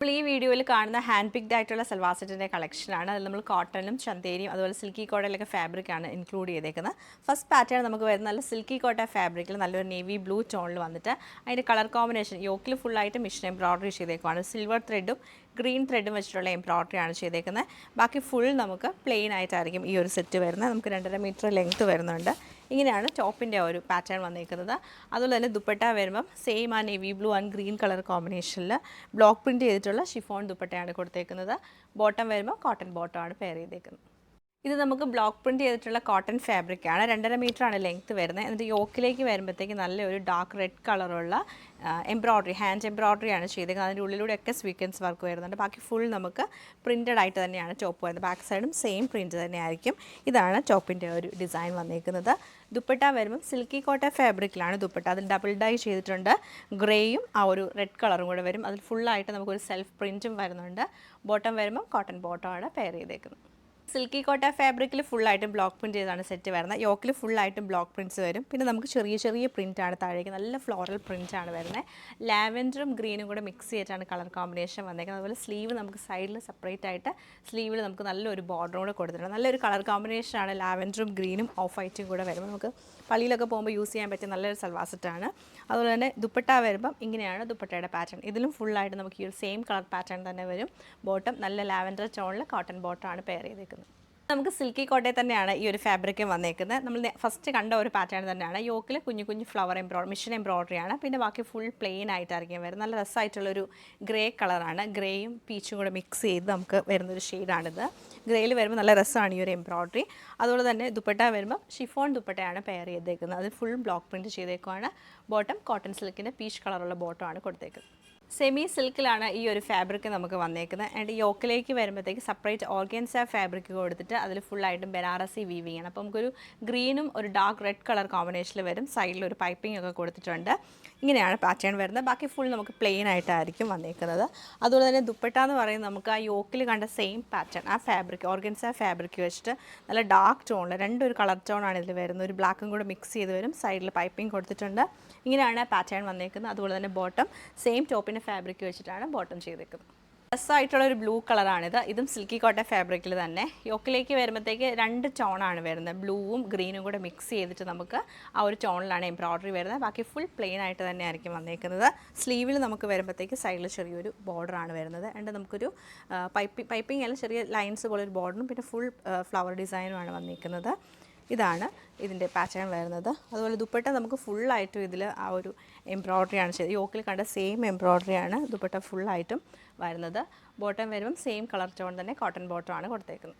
നമ്മൾ ഈ വീഡിയോയിൽ കാണുന്ന ഹാൻഡ് പിക്ഡ് ആയിട്ടുള്ള സൽവാർ സെറ്റിൻ്റെ കളക്ഷനാണ്. അതിൽ നമ്മൾ കോട്ടണും ചന്തേരിയും അതുപോലെ സിൽക്കി കോട്ടയിലൊക്കെ ഫാബ്രിക്കാണ് ഇൻക്ലൂഡ് ചെയ്തേക്കുന്നത്. ഫസ്റ്റ് പാറ്റേൺ നമുക്ക് വരുന്ന നല്ല സിൽക്കി കോട്ട ഫാബ്രിക്കിൽ നല്ലൊരു നേവി ബ്ലൂ ടോണിൽ വന്നിട്ട് അതിൻ്റെ കളർ കോമ്പിനേഷൻ യോക്കിൽ ഫുള്ളായിട്ട് മിഷൻ എംബ്രോയ്ഡറി ചെയ്തേക്കുവാണ്. സിൽവർ ത്രെഡും ഗ്രീൻ ത്രെഡും വെച്ചിട്ടുള്ള എംബ്രോയ്ഡറിയാണ് ചെയ്തേക്കുന്നത്. ബാക്കി ഫുൾ നമുക്ക് പ്ലെയിൻ ആയിട്ടായിരിക്കും ഈ ഒരു സെറ്റ് വരുന്നത്. നമുക്ക് 2.5 മീറ്റർ ലെങ്ത്ത് വരുന്നുണ്ട്. ഇങ്ങനെയാണ് ടോപ്പിൻ്റെ ഒരു പാറ്റേൺ വന്നിരിക്കുന്നത്. അതുപോലെ തന്നെ ദുപ്പട്ട വരുമ്പം സെയിം ആ navy blue and green colour കോമ്പിനേഷനിൽ ബ്ലോക്ക് പ്രിൻറ്റ് ചെയ്തിട്ടുള്ള ഷിഫോൺ ദുപ്പട്ടയാണ് കൊടുത്തേക്കുന്നത്. ബോട്ടം വരുമ്പോൾ കോട്ടൺ ബോട്ടമാണ് പെയർ ചെയ്തേക്കുന്നത്. ഇത് നമുക്ക് ബ്ലോക്ക് പ്രിൻറ്റ് ചെയ്തിട്ടുള്ള കോട്ടൺ ഫാബ്രിക്കാണ്. 2.5 മീറ്ററാണ് ലെങ്ത്ത് വരുന്നത്. എന്നിട്ട് യോക്കിലേക്ക് വരുമ്പോഴത്തേക്ക് നല്ലൊരു ഡാർക്ക് റെഡ് കളറുള്ള എംബ്രോയ്ഡറി ഹാൻഡ് എംബ്രോയ്ഡറിയാണ് ചെയ്തേക്കുന്നത്. അതിൻ്റെ ഉള്ളിലൂടെയൊക്കെ സ്വീക്വൻസ് വർക്ക് വരുന്നുണ്ട്. ബാക്കി ഫുൾ നമുക്ക് പ്രിൻറ്റഡ് ആയിട്ട് തന്നെയാണ് ടോപ്പ് വരുന്നത്. ബാക്ക് സൈഡും സെയിം പ്രിൻറ്റ് തന്നെയായിരിക്കും. ഇതാണ് ടോപ്പിൻ്റെ ഒരു ഡിസൈൻ വന്നിരിക്കുന്നത്. ദുപ്പട്ട വരുമ്പം സിൽക്കി കോട്ട ഫാബ്രിക്കിലാണ് ദുപ്പട്ട. അതിൽ ഡബിൾ ഡൈ ചെയ്തിട്ടുണ്ട്. ഗ്രേയും ആ ഒരു റെഡ് കളറും കൂടെ വരും. അതിൽ ഫുള്ളായിട്ട് നമുക്കൊരു സെൽഫ് പ്രിൻറ്റും വരുന്നുണ്ട്. ബോട്ടം വരുമ്പം കോട്ടൺ ബോട്ടമാണ് പെയർ ചെയ്തേക്കുന്നത്. സിൽക്കി കോട്ട ഫാബ്രിക്കിൽ ഫുള്ളായിട്ടും ബ്ലോക്ക് പ്രിൻറ്റ് ചെയ്താണ് സെറ്റ് വരുന്നത്. യോക്കിൽ ഫുള്ളായിട്ടും ബ്ലോക്ക് പ്രിൻറ്റ്സ് വരും. പിന്നെ നമുക്ക് ചെറിയ ചെറിയ പ്രിൻറ്റാണ് താഴേക്ക്, നല്ല ഫ്ലോറൽ പ്രിൻറ്റാണ് വരുന്നത്. ലാവൻഡറും ഗ്രീനും കൂടെ മിക്സ് ചെയ്തിട്ടാണ് കളർ കോമ്പിനേഷൻ വന്നേക്കുന്നത്. അതുപോലെ സ്ലീവ് നമുക്ക് സൈഡിൽ സെപ്പറേറ്റ് ആയിട്ട് സ്ലീവിൽ നമുക്ക് നല്ലൊരു ബോർഡറും കൂടെ കൊടുത്തിട്ടുണ്ട്. നല്ലൊരു കളർ കോമ്പിനേഷനാണ്. ലാവൻഡറും ഗ്രീനും ഓഫ് വൈറ്റും കൂടെ വരുമ്പോൾ നമുക്ക് പള്ളിയിലൊക്കെ പോകുമ്പോൾ യൂസ് ചെയ്യാൻ പറ്റിയ നല്ലൊരു സൽവാർ സെറ്റാണ്. അതുപോലെ തന്നെ ദുപ്പട്ട വരുമ്പം ഇങ്ങനെയാണ് ദുപ്പട്ടയുടെ പാറ്റേൺ. ഇതിലും ഫുള്ളായിട്ട് നമുക്ക് ഈ ഒരു സെയിം കളർ പാറ്റേൺ തന്നെ വരും. ബോട്ടം നല്ല ലാവൻഡർ ടോണിൽ കോട്ടൺ ബോട്ടമാണ് പെയർ ചെയ്തേക്കുന്നത്. നമുക്ക് സിൽക്കി കോട്ടയിൽ തന്നെയാണ് ഈ ഒരു ഫാബ്രിക്കും വന്നേക്കുന്നത്. നമ്മൾ ഫസ്റ്റ് കണ്ട ഒരു പാറ്റേൺ തന്നെയാണ്. യോക്കിൽ കുഞ്ഞു കുഞ്ഞു ഫ്ലവർ മിഷൻ എംബ്രോയ്ഡറിയാണ്. പിന്നെ ബാക്കി ഫുൾ പ്ലെയിൻ ആയിട്ടായിരിക്കും വരുന്നത്. നല്ല രസമായിട്ടുള്ളൊരു ഗ്രേ കളറാണ്. ഗ്രേയും പീച്ചും കൂടെ മിക്സ് ചെയ്ത് നമുക്ക് വരുന്നൊരു ഷെയ്ഡാണിത്. ഗ്രേയിൽ വരുമ്പോൾ നല്ല രസമാണ് ഈ ഒരു എംബ്രോയ്ഡറി. അതുപോലെ തന്നെ ദുപ്പട്ട വരുമ്പോൾ ഷിഫോൺ ദുപ്പട്ടയാണ് പെയർ ചെയ്തേക്കുന്നത്. അത് ഫുൾ ബ്ലോക്ക് പ്രിൻറ്റ് ചെയ്തേക്കുവാണ്. ബോട്ടം കോട്ടൺ സിൽക്കിൻ്റെ പീച്ച് കളറുള്ള ബോട്ടമാണ് കൊടുത്തേക്കുന്നത്. സെമി സിൽക്കിലാണ് ഈ ഒരു ഫാബ്രിക് നമുക്ക് വന്നേക്കുന്നത്. ആൻഡ് യോക്കിലേക്ക് വരുമ്പോഴത്തേക്ക് സെപ്പറേറ്റ് ഓർഗൻസ ഫാബ്രിക് കൊടുത്തിട്ട് അതിൽ ഫുള്ളായിട്ടും ബനാറസി വീവിങ് ആണ്. അപ്പോൾ നമുക്കൊരു ഗ്രീനും ഒരു ഡാർക്ക് റെഡ് കളർ കോമ്പിനേഷനിൽ വരും. സൈഡിൽ ഒരു പൈപ്പിംഗ് ഒക്കെ കൊടുത്തിട്ടുണ്ട്. ഇങ്ങനെയാണ് പാറ്റേൺ വരുന്നത്. ബാക്കി ഫുൾ നമുക്ക് പ്ലെയിൻ ആയിട്ടായിരിക്കും വന്നേക്കുന്നത്. അതുപോലെ തന്നെ ദുപ്പട്ട എന്ന് പറയുന്നത് നമുക്ക് ആ യോക്കിൽ കണ്ട സെയിം പാറ്റേൺ ആ ഫാബ്രിക് ഓർഗൻസ ഫാബ്രിക് വെച്ചിട്ട് നല്ല ഡാർക്ക് ടോണിൽ രണ്ടൊരു കളർ ടോണാണ് ഇതിൽ വരുന്നത്. ഒരു ബ്ലാക്കും കൂടെ മിക്സ് ചെയ്ത് വരും. സൈഡിൽ പൈപ്പിംഗ് കൊടുത്തിട്ടുണ്ട്. ഇങ്ങനെയാണ് പാറ്റേൺ വന്നേക്കുന്നത്. അതുപോലെ തന്നെ ബോട്ടം സെയിം ടോപ്പിൻ്റെ ഫാബ്രിക് വെച്ചിട്ടാണ് ബോട്ടം ചെയ്തേക്കുന്നത്. രസമായിട്ടുള്ളൊരു ബ്ലൂ കളറാണിത്. ഇതും സിൽക്കി കോട്ട ഫാബ്രിക്കിൽ തന്നെ. യോക്കിലേക്ക് വരുമ്പോഴത്തേക്ക് 2 ടോണാണ് വരുന്നത്. ബ്ലൂവും ഗ്രീനും കൂടെ മിക്സ് ചെയ്തിട്ട് നമുക്ക് ആ ഒരു ടോണിലാണ് എംബ്രോയ്ഡറി വരുന്നത്. ബാക്കി ഫുൾ പ്ലെയിൻ ആയിട്ട് തന്നെ ആയിരിക്കും വന്നേക്കുന്നത്. സ്ലീവിൽ നമുക്ക് വരുമ്പോഴത്തേക്ക് സൈഡിൽ ചെറിയൊരു ബോർഡറാണ് വരുന്നത്. ആൻഡ് നമുക്കൊരു പൈപ്പിംഗ് അല്ല ചെറിയ ലൈൻസ് പോലെ ഒരു ബോർഡറും പിന്നെ ഫുൾ ഫ്ലവർ ഡിസൈനുമാണ് വന്നിരിക്കുന്നത്. ഇതാണ് ഇതിൻ്റെ പാറ്റേൺ വരുന്നത്. അതുപോലെ ദുപ്പട്ട നമുക്ക് ഫുള്ളായിട്ടും ഇതിൽ ആ ഒരു എംബ്രോയ്ഡറിയാണ് ചെയ്തത്. യോക്കിൽ കണ്ട സെയിം എംബ്രോയ്ഡറിയാണ് ദുപ്പട്ട ഫുള്ളായിട്ടും വരുന്നത്. ബോട്ടം വരുമ്പം സെയിം കളർ ടോൺ തന്നെ കോട്ടൺ ബോട്ടമാണ് കൊടുത്തേക്കുന്നത്.